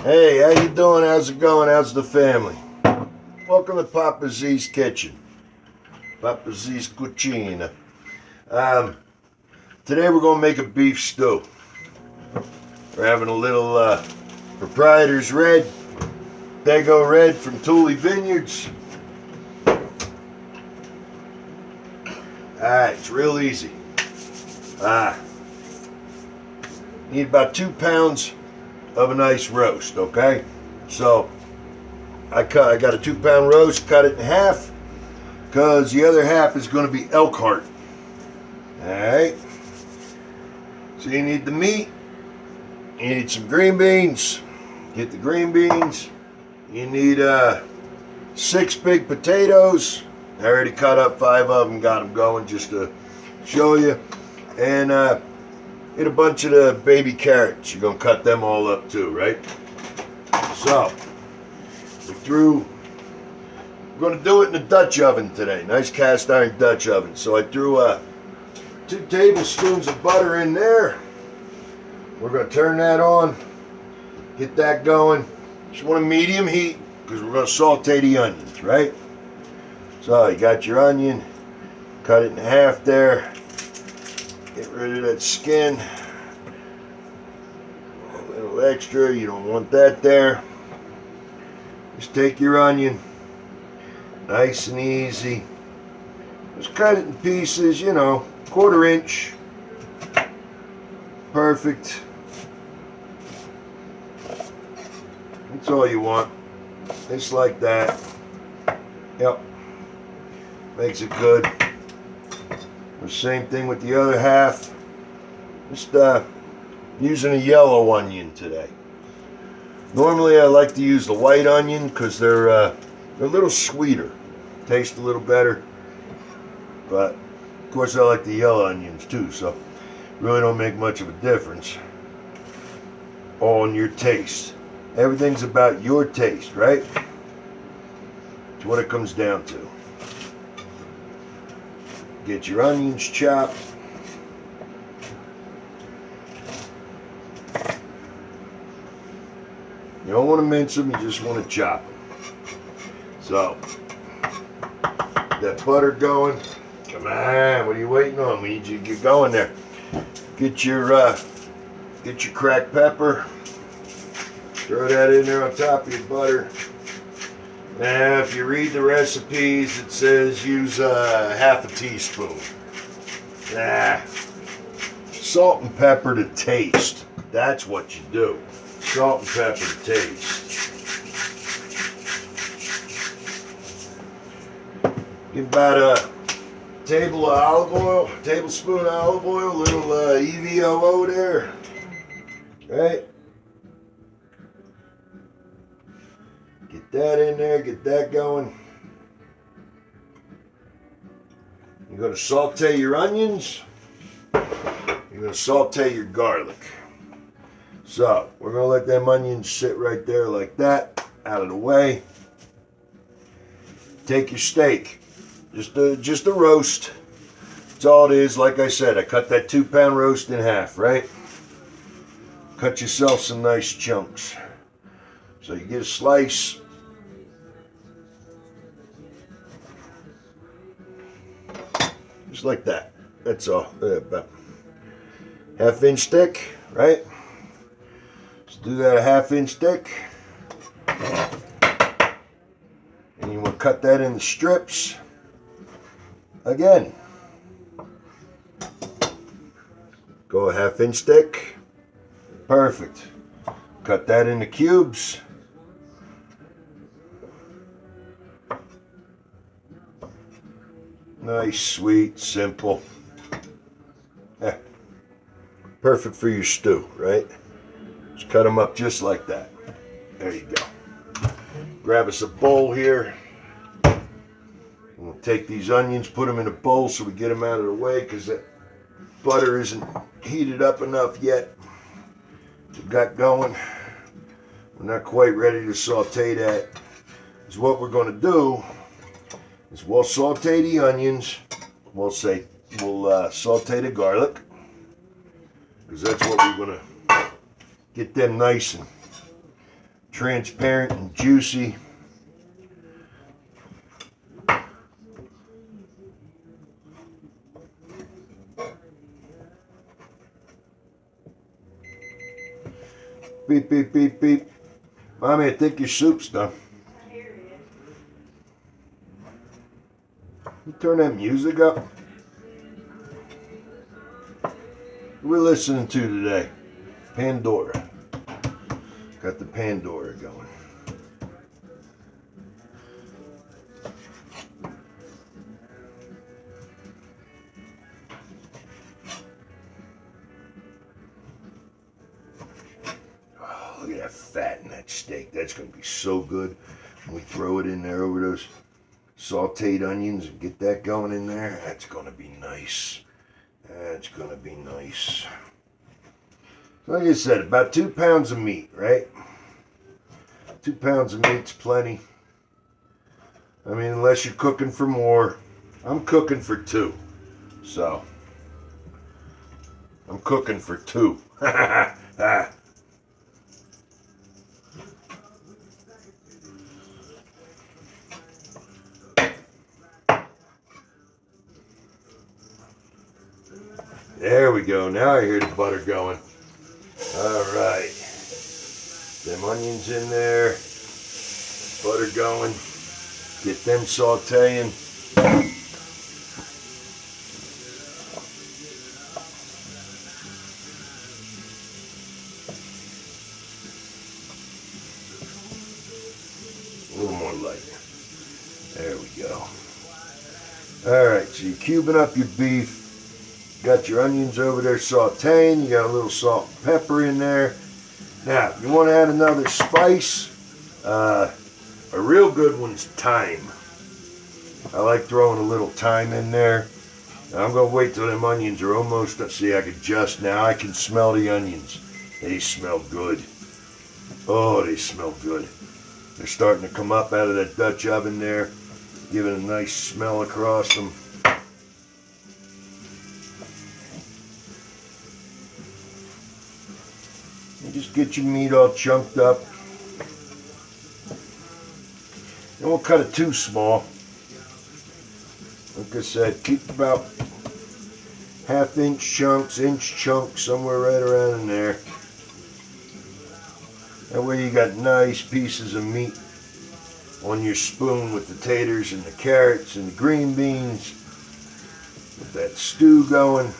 Hey, how you doing? How's it going? How's the family? Welcome to Papa Z's kitchen. Papa Z's Cucina. Today we're going to make a beef stew. We're having a little Proprietor's Red, Dago Red from Thule Vineyards. Alright, it's real easy. Need about 2 pounds of a nice roast, okay? So I got a 2-pound roast, cut it in half, because the other half is going to be elk heart. Alright. So you need the meat, you need some green beans, get the green beans, you need 6 big potatoes. I already cut up 5 of them, got them going just to show you. And get a bunch of the baby carrots. You're going to cut them all up too, right? So, we're going to do it in a Dutch oven today. Nice cast iron Dutch oven. So I threw 2 tablespoons of butter in there. We're going to turn that on. Get that going. Just want a medium heat because we're going to saute the onions, right? So you got your onion. Cut it in half there. Get rid of that skin. A little extra, you don't want that there. Just take your onion, nice and easy. Just cut it in pieces, 1/4 inch. Perfect. That's all you want. Just like that. Yep. Makes it good. The same thing with the other half. Just using a yellow onion today. Normally I like to use the white onion because they're a little sweeter, taste a little better. But of course I like the yellow onions too, so really don't make much of a difference on your taste. Everything's about your taste, right? It's what it comes down to. Get your onions chopped. You don't want to mince them, you just want to chop them. So, that butter going. Come on, what are you waiting on? We need you to get going there. Get your cracked pepper. Throw that in there on top of your butter. Now, if you read the recipes, it says use half a teaspoon. Salt and pepper to taste. That's what you do. Salt and pepper to taste. Get about a tablespoon of olive oil, a little EVOO there. Right? Get that in there, get that going. You're going to saute your onions. You're going to saute your garlic. So, we're going to let them onions sit right there like that, out of the way. Take your steak. Just a roast. That's all it is. Like I said, I cut that 2-pound roast in half, right? Cut yourself some nice chunks. So you get a slice. Just like that. That's all. About half-inch thick, right? Let's do that a half-inch thick. And you want to cut that into strips. Again. Go a half-inch thick. Perfect. Cut that into cubes. Nice, sweet, simple. Perfect for your stew, right? Just cut them up just like that. There you go. Grab us a bowl here. We'll take these onions, put them in a bowl so we get them out of the way because that butter isn't heated up enough yet. We got going. We're not quite ready to saute that. Is what we're going to do is we'll saute the onions. We'll saute the garlic because that's what we're going to get them nice and transparent and juicy. Beep, beep, beep, beep. Mommy, I think your soup's done. You turn that music up. What we're listening to today? Pandora. Got the Pandora going. Oh, look at that fat in that steak. That's going to be so good when we throw it in there over those sauteed onions and get that going in there. That's going to be nice. That's going to be nice. Like I said, about 2 pounds of meat, right? 2 pounds of meat's plenty. I mean, unless you're cooking for more. I'm cooking for 2. So, I'm cooking for 2. There we go. Now I hear the butter going. All right. Them onions in there. Butter going. Get them sauteing. A little more light. There we go. All right, so you're cubing up your beef. Got your onions over there sauteing. You got a little salt and pepper in there. Now, if you want to add another spice, a real good one's thyme. I like throwing a little thyme in there. Now, I'm going to wait till them onions are almost, let's see, I can just, now I can smell the onions. They smell good. Oh, they smell good. They're starting to come up out of that Dutch oven there, giving a nice smell across them. And just get your meat all chunked up. And we'll cut it too small. Like I said, keep about half-inch chunks, inch chunks, somewhere right around in there. That way you got nice pieces of meat on your spoon with the taters and the carrots and the green beans. With that stew going.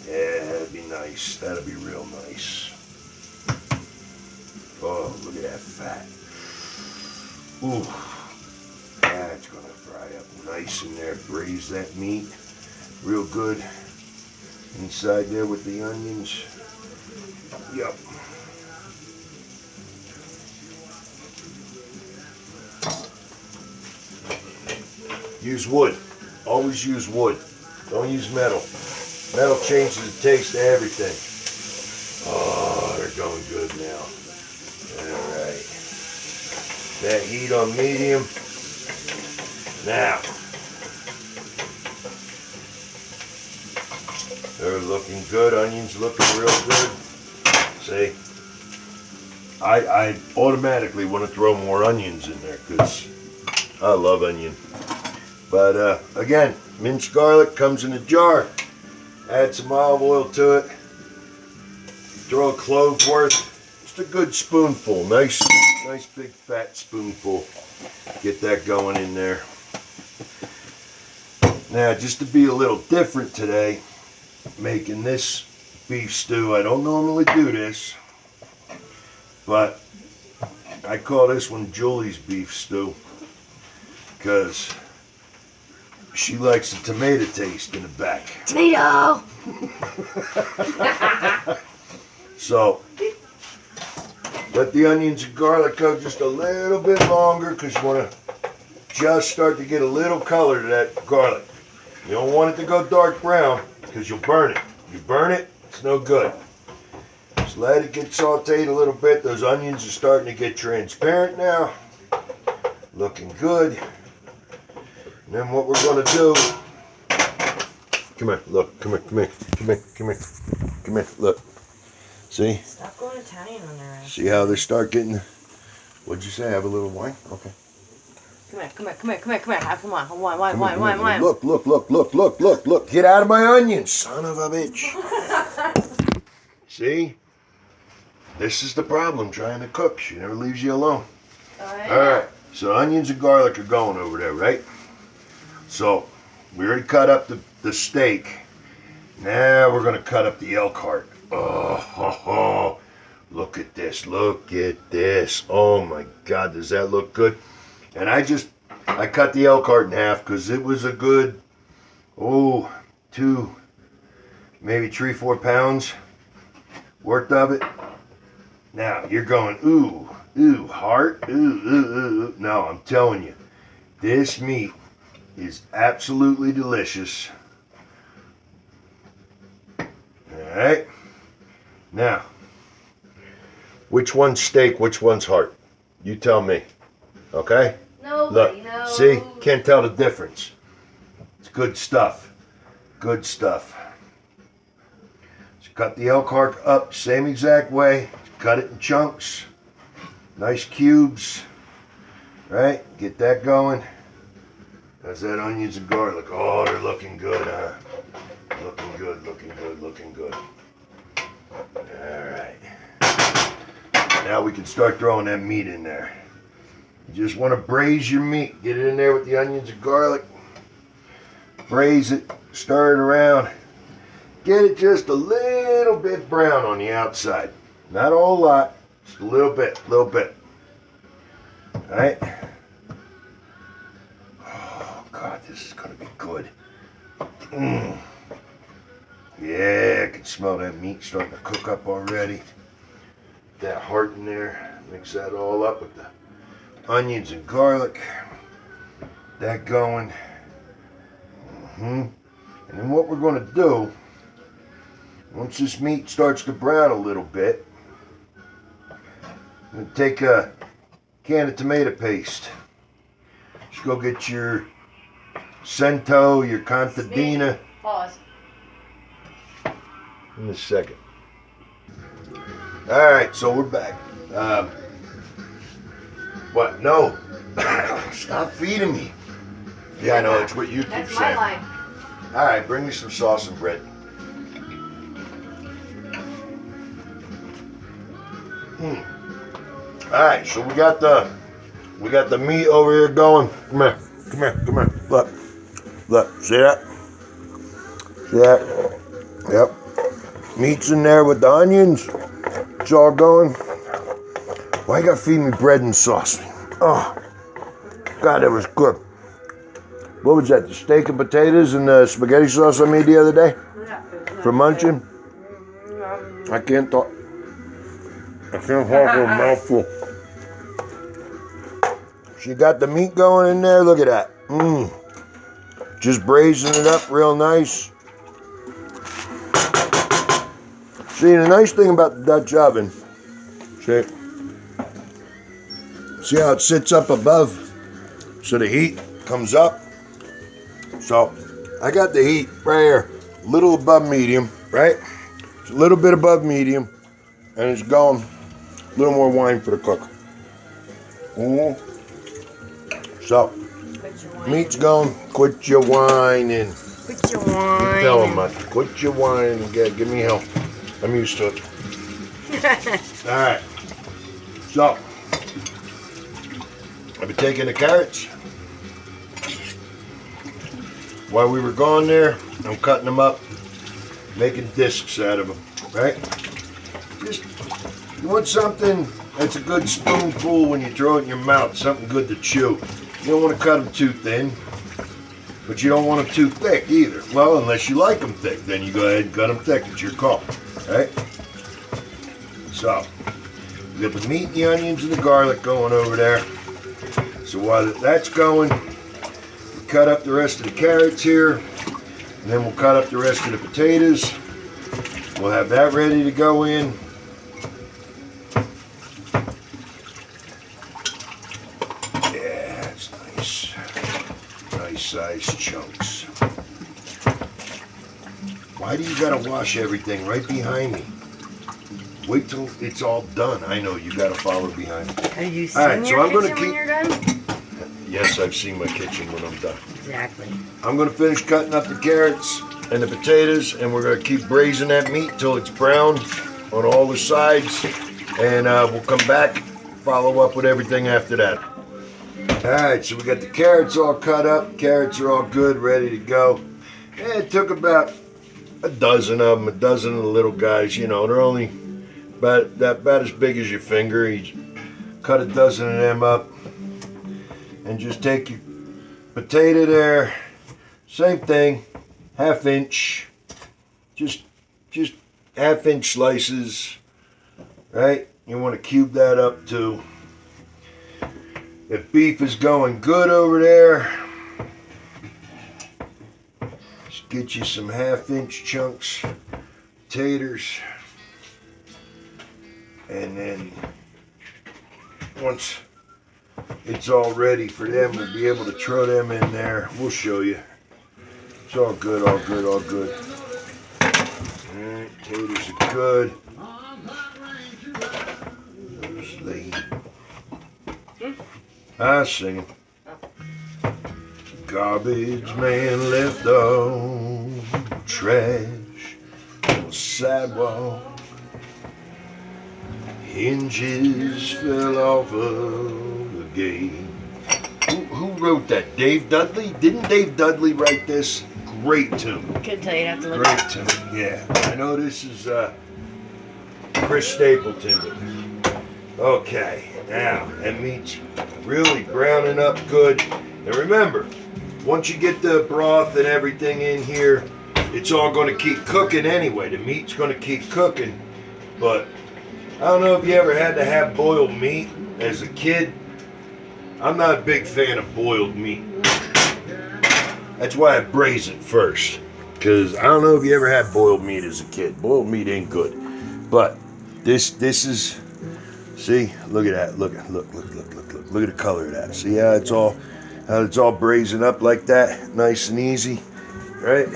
Yeah, that'd be nice. That'd be real nice. Oh, look at that fat. Ooh. That's going to fry up nice in there. Braise that meat real good inside there with the onions. Yup. Use wood. Always use wood. Don't use metal. Metal changes the taste of everything. Oh, they're going good now. Alright. That heat on medium. Now. They're looking good. Onions looking real good. See? I automatically want to throw more onions in there because I love onion. But again, minced garlic comes in a jar. Add some olive oil to it. Throw a clove worth. Just a good spoonful. Nice big fat spoonful. Get that going in there. Now, just to be a little different today, making this beef stew. I don't normally do this, but I call this one Julie's beef stew because she likes the tomato taste in the back. Tomato! So, let the onions and garlic cook just a little bit longer because you want to just start to get a little color to that garlic. You don't want it to go dark brown because you'll burn it. You burn it, it's no good. Just let it get sauteed a little bit. Those onions are starting to get transparent now. Looking good. And then what we're going to do, come here, look, come here, look. See? Stop going Italian on their ass. See how they start getting. What'd you say? Have a little wine? Okay. Come here. Have some wine. Look. Get out of my onions, son of a bitch. See? This is the problem trying to cook. She never leaves you alone. Oh, yeah. Alright, so onions and garlic are going over there, right? So, we already cut up the steak. Now we're going to cut up the elk heart. Oh, look at this. Oh my God, does that look good? And I cut the elk heart in half because it was a good, 2, maybe 3-4 pounds worth of it. Now you're going, ooh, heart, ooh. No, I'm telling you, this meat is absolutely delicious. All right. Now, which one's steak, which one's heart? You tell me. Okay? Nobody Look, knows. see? Can't tell the difference. It's good stuff. Good stuff. So cut the elk heart up same exact way. Cut it in chunks. Nice cubes. Right? Get that going. That's that onions and garlic. Oh, they're looking good, huh? Looking good. Alright. Now we can start throwing that meat in there. You just want to braise your meat. Get it in there with the onions and garlic. Braise it. Stir it around. Get it just a little bit brown on the outside. Not a whole lot. Just a little bit. Alright. Oh God, this is going to be good. Yeah, I can smell that meat starting to cook up already. That heart in there. Mix that all up with the onions and garlic. That going. And then what we're going to do, once this meat starts to brown a little bit, I'm going to take a can of tomato paste. Just go get your Cento, your Contadina. Pause. In a second. Alright, so we're back. What? No. Stop feeding me. Yeah, I know, it's what you keep That's saying. my line. Alright, bring me some sauce and bread. Alright, so we got the meat over here going. Come here. Look, see that? Yep. Meat's in there with the onions. It's all going. Why you gotta feed me bread and sauce? Oh, God, that was good. What was that? The steak and potatoes and the spaghetti sauce I made the other day? For munching? I can't talk. I can't talk with a mouthful. She got the meat going in there. Look at that. Just braising it up real nice. See, the nice thing about the Dutch oven, see how it sits up above? So the heat comes up. So I got the heat right here, a little above medium, right? It's a little bit above medium, and it's going a little more wine for the cook. So, meat's going, quit your whining. Quit your wine. Tell him, Mike, quit your whining, give me help. I'm used to it. Alright. So, I've been taking the carrots. While we were gone there, I'm cutting them up, making discs out of them, right? Just, you want something that's a good spoonful when you throw it in your mouth, something good to chew. You don't want to cut them too thin, but you don't want them too thick either. Well, unless you like them thick, then you go ahead and cut them thick. It's your call, right? So, we got the meat, the onions, and the garlic going over there. So while that's going, we cut up the rest of the carrots here, and then we'll cut up the rest of the potatoes. We'll have that ready to go in. Yeah, that's nice. Nice sized chunks. Why do you gotta wash everything right behind me? Wait till it's all done. I know you gotta follow behind me. Have you seen Alright, so your I'm gonna kitchen when keep- you're done? Yes, I've seen my kitchen when I'm done. Exactly. I'm gonna finish cutting up the carrots and the potatoes, and we're gonna keep braising that meat till it's brown on all the sides, and we'll come back, follow up with everything after that. All right, so we got the carrots all cut up. Carrots are all good, ready to go. And it took about a dozen of them, a dozen of the little guys. You know, they're only about as big as your finger. You cut a dozen of them up, and just take your potato there. Same thing, half-inch, just half-inch slices, right? You want to cube that up too. If beef is going good over there, just get you some half-inch chunks, taters, and then once it's all ready for them, we'll be able to throw them in there. We'll show you. It's all good, all good, all good. Alright, taters are good. There's Lee. Singing. Garbage man left on trash on the sidewalk. Hinges fell off of the gate. Who wrote that? Dave Dudley? Didn't Dave Dudley write this? Great tune. Couldn't tell you, have to look. Great tune. Yeah. I know this is Chris Stapleton. Okay. Now, that meat's really browning up good. And remember, once you get the broth and everything in here, it's all going to keep cooking anyway. The meat's going to keep cooking. But I don't know if you ever had to have boiled meat as a kid. I'm not a big fan of boiled meat. That's why I braise it first. Because I don't know if you ever had boiled meat as a kid. Boiled meat ain't good. But this is, see, look at that. Look at the color of that. See how it's all braising up like that? Nice and easy. Right?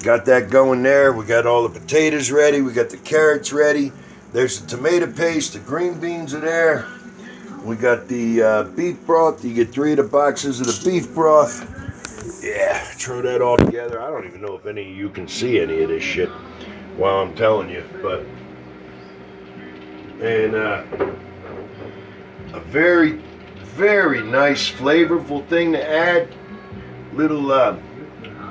Got that going there. We got all the potatoes ready. We got the carrots ready. There's the tomato paste. The green beans are there. We got the beef broth. You get 3 of the boxes of the beef broth. Yeah, throw that all together. I don't even know if any of you can see any of this shit while I'm telling you, but and a very, very nice, flavorful thing to add. Little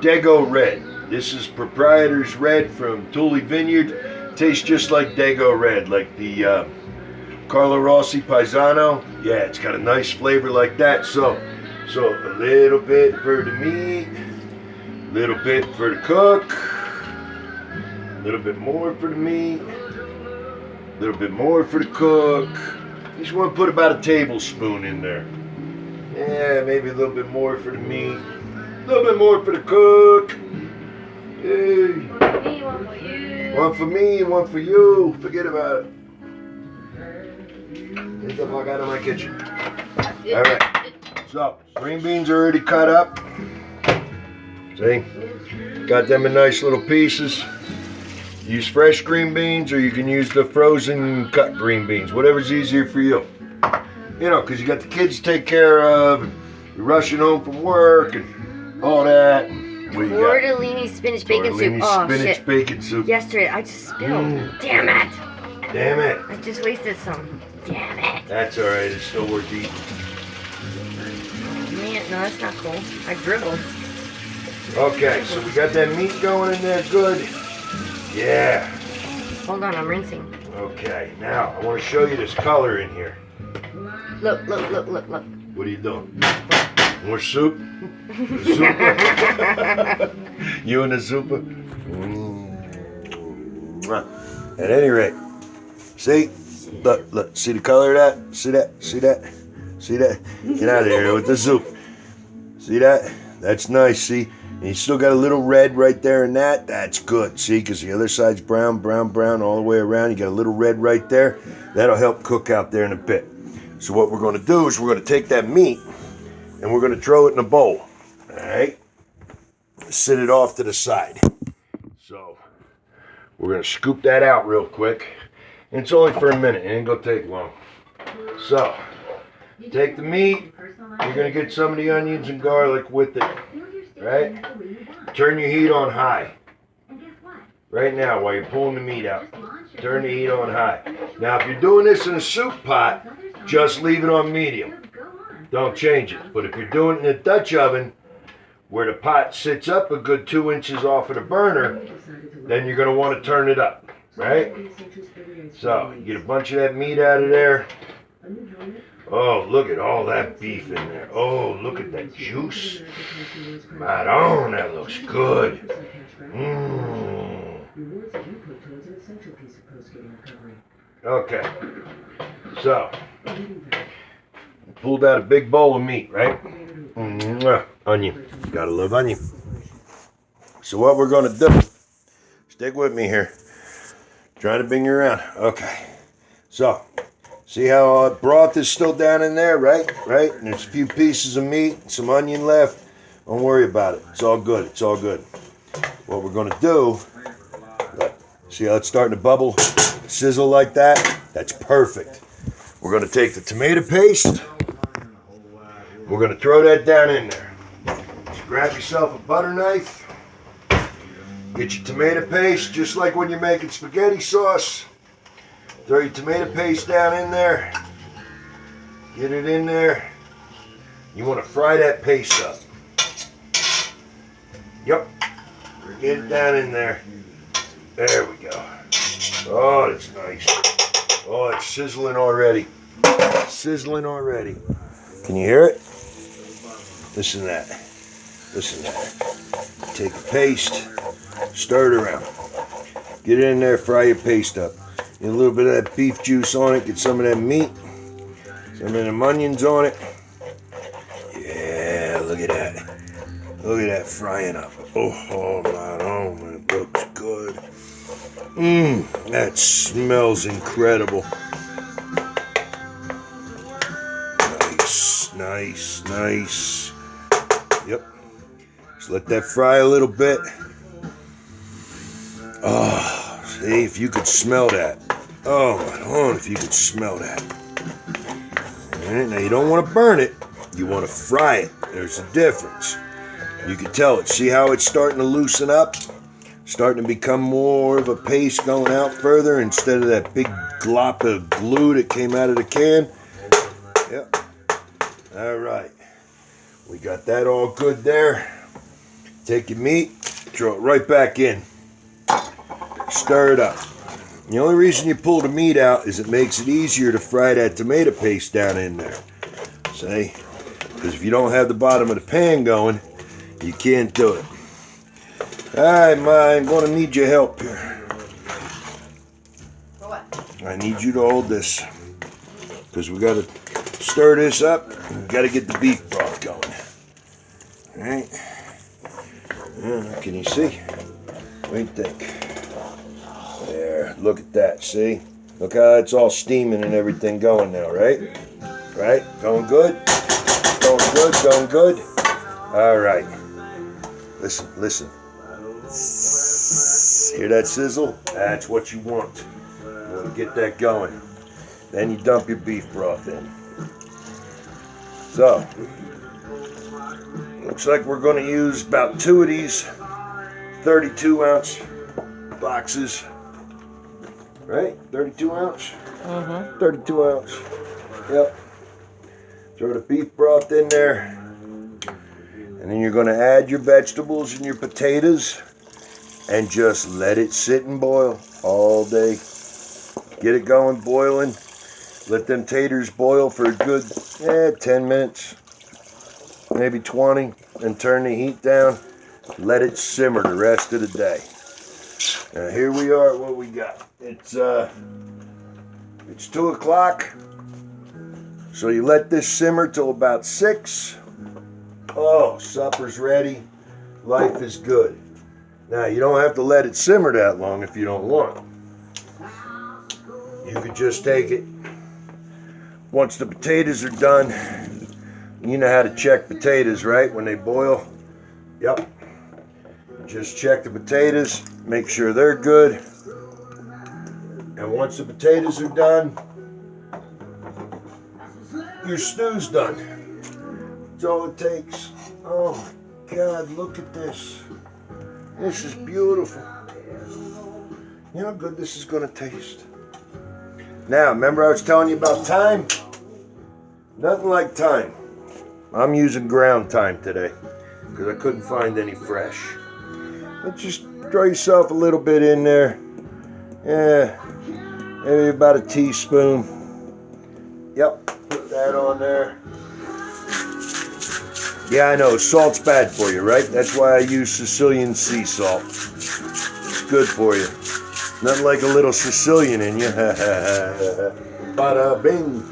Dago Red. This is Proprietor's Red from Tully Vineyard. Tastes just like Dago Red, like the Carlo Rossi Paisano. Yeah, it's got a nice flavor like that. So a little bit for the meat, a little bit for the cook, a little bit more for the meat, a little bit more for the cook. You just want to put about a tablespoon in there. Yeah, maybe a little bit more for the meat, a little bit more for the cook. Hey. One for you. One for me and one for you. Forget about it. Get the fuck out of my kitchen. All right. So, green beans are already cut up. See? Got them in nice little pieces. Use fresh green beans, or you can use the frozen cut green beans. Whatever's easier for you. You know, because you got the kids to take care of, and you're rushing home from work, and all that. What do you got? Tortellini spinach bacon soup. Tortellini Oh, spinach shit. bacon soup. Yesterday, I just spilled. Damn it. Damn it. I just wasted some. Damn it. That's all right. It's still worth eating. Man, no, that's not cool. I dribbled. Okay, so we got that meat going in there good. Yeah. Hold on, I'm rinsing. Okay, now I want to show you this color in here. Look. What are you doing? More soup? The super? You and the super? At any rate, see? Look, see the color of that? See that? Get out of here with the soup. See that? That's nice, see? And you still got a little red right there in that. That's good, see? Because the other side's brown all the way around. You got a little red right there. That'll help cook out there in a bit. So what we're going to do is we're going to take that meat and we're going to throw it in a bowl. All right? Sit it off to the side. So we're going to scoop that out real quick. And it's only for a minute. It ain't gonna take long. So, take the meat. You're gonna get some of the onions and garlic with it, right? Turn your heat on high. Right now, while you're pulling the meat out, turn the heat on high. Now, if you're doing this in a soup pot, just leave it on medium. Don't change it. But if you're doing it in a Dutch oven, where the pot sits up a good 2 inches off of the burner, then you're gonna want to turn it up, right? So, get a bunch of that meat out of there. Oh, look at all that beef in there. Oh, look at that juice. Madon, that looks good. Mmm. Okay. So, pulled out a big bowl of meat, right? Onion. Gotta love onion. So what we're gonna do, stick with me here. Trying to bring you around. Okay. So, see how broth is still down in there, right? Right? And there's a few pieces of meat, some onion left. Don't worry about it. It's all good. It's all good. What we're gonna do, look, see how it's starting to bubble, sizzle like that? That's perfect. We're gonna take the tomato paste. We're gonna throw that down in there. Just grab yourself a butter knife. Get your tomato paste, just like when you're making spaghetti sauce. Throw your tomato paste down in there. Get it in there. You want to fry that paste up. Yep. Get it down in there. There we go. Oh, that's nice. Oh, it's sizzling already. Sizzling already. Can you hear it? Listen to that. Listen to that. Take the paste. Stir it around. Get it in there. Fry your paste up. Get a little bit of that beef juice on it. Get some of that meat. Some of them onions on it. Yeah, look at that. Look at that frying up. Oh my, oh, it looks good. That smells incredible. Nice, nice, nice. Yep. Just let that fry a little bit. Oh, see, if you could smell that. Oh my God, if you could smell that. All right, now you don't want to burn it. You want to fry it. There's a difference. You can tell it. See how it's starting to loosen up? Starting to become more of a paste going out further instead of that big glop of glue that came out of the can. Yep. All right. We got that all good there. Take your meat, throw it right back in. Stir it up. The only reason you pull the meat out is it makes it easier to fry that tomato paste down in there. See? Because if you don't have the bottom of the pan going, you can't do it. Alright, Ma, I'm going to need your help here. For what? I need you to hold this. Because we got to stir this up. We got to get the beef broth going. Alright? Can you see? What do you think? There, look at that, see? Look how it's all steaming and everything going now, right? Right? Going good? Going good, going good? Alright. Listen, listen. Hear that sizzle? That's what you want. You want to get that going. Then you dump your beef broth in. So, looks like we're going to use about 2 of these 32-ounce boxes. Right? 32 ounce? 32 ounce. Yep. Throw the beef broth in there. And then you're going to add your vegetables and your potatoes. And just let it sit and boil all day. Get it going, boiling. Let them taters boil for a good 10 minutes. Maybe 20. And turn the heat down. Let it simmer the rest of the day. Now here we are, what we got. It's 2 o'clock. So you let this simmer till about 6. Oh, supper's ready. Life is good. Now you don't have to let it simmer that long if you don't want. You could just take it. Once the potatoes are done, you know how to check potatoes, right? When they boil. Yep. Just check the potatoes, make sure they're good. And once the potatoes are done, your stew's done. That's all it takes. Oh my God, look at this. This is beautiful. You know how good this is gonna taste. Now, remember I was telling you about thyme? Nothing like thyme. I'm using ground thyme today because I couldn't find any fresh. But just throw yourself a little bit in there. Yeah, maybe about a teaspoon. Yep, put that on there. Yeah, I know, salt's bad for you, right? That's why I use Sicilian sea salt. It's good for you. Nothing like a little Sicilian in you. Bada bing.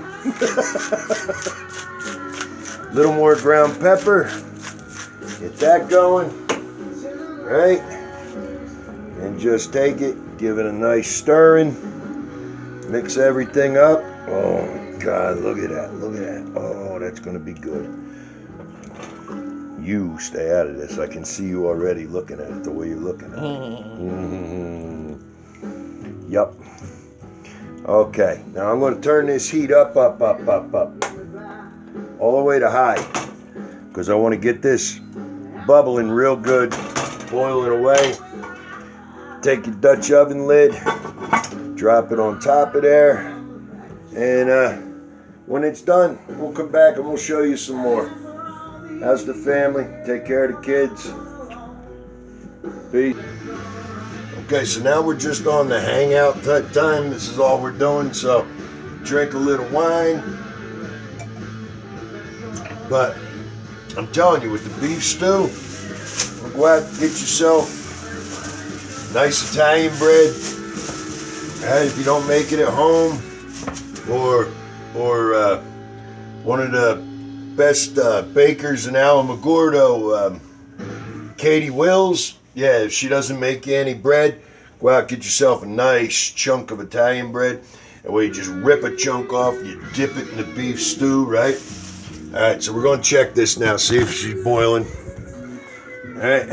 Little more ground pepper. Get that going. Right? And just take it, give it a nice stirring. Mix everything up. Oh my God, look at that. Look at that. Oh, that's going to be good. You stay out of this. I can see you already looking at it the way you're looking at it. Yup. Okay, now I'm going to turn this heat up. All the way to high. Because I want to get this bubbling real good. Boiling away. Take your Dutch oven lid. Drop it on top of there. And when it's done, we'll come back and we'll show you some more. How's the family? Take care of the kids. Peace. Okay, so now we're just on the hangout type time. This is all we're doing, so drink a little wine. But I'm telling you, with the beef stew, go out and get yourself nice Italian bread. Right, if you don't make it at home, or one of the best bakers in Alamogordo, Katie Wills. Yeah, if she doesn't make you any bread, go out and get yourself a nice chunk of Italian bread. That way you just rip a chunk off, you dip it in the beef stew, right? Alright, so we're going to check this now, see if she's boiling. Alright,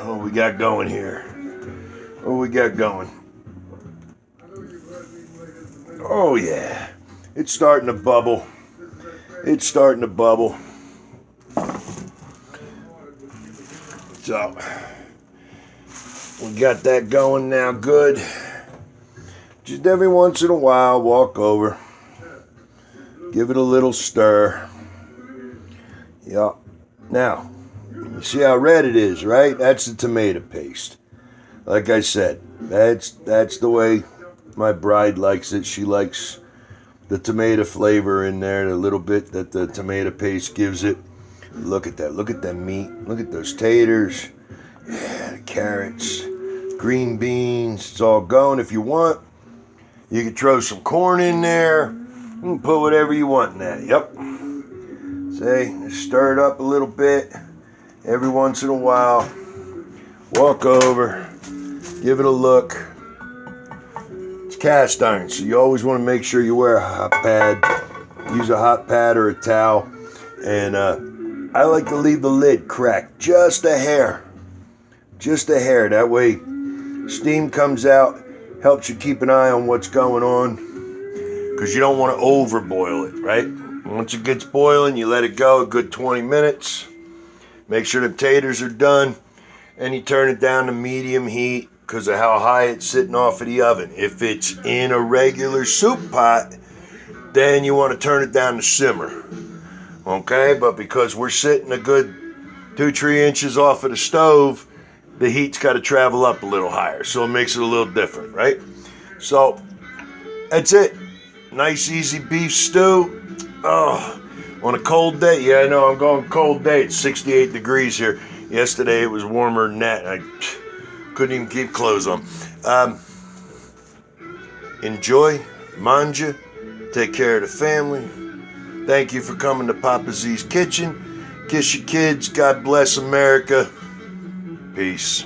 what we got going here? What we got going? Oh yeah, it's starting to bubble. It's starting to bubble. So, we got that going now, good. Just every once in a while, walk over. Give it a little stir. Yup. Now, you see how red it is, right? That's the tomato paste. Like I said, that's the way my bride likes it. She likes the tomato flavor in there, the little bit that the tomato paste gives it. Look at that. Look at that meat. Look at those taters. Yeah, the carrots, green beans. It's all going. If you want, you can throw some corn in there. You can put whatever you want in that. Yep. See, stir it up a little bit. Every once in a while. Walk over. Give it a look. It's cast iron, so you always want to make sure you wear a hot pad. Use a hot pad or a towel. And I like to leave the lid cracked just a hair. Just a hair. That way steam comes out, helps you keep an eye on what's going on. Because you don't want to overboil it, right? Once it gets boiling, you let it go a good 20 minutes. Make sure the taters are done. And you turn it down to medium heat because of how high it's sitting off of the oven. If it's in a regular soup pot, then you want to turn it down to simmer. Okay, but because we're sitting a good 2-3 inches off of the stove, the heat's got to travel up a little higher, so it makes it a little different, right? So that's it. Nice easy beef stew. Oh, on a cold day. Yeah, I know I'm going cold day. It's 68 degrees here. Yesterday it was warmer than that. I couldn't even keep clothes on. Enjoy, manja, take care of the family. Thank you for coming to Papa Z's Kitchen. Kiss your kids. God bless America. Peace.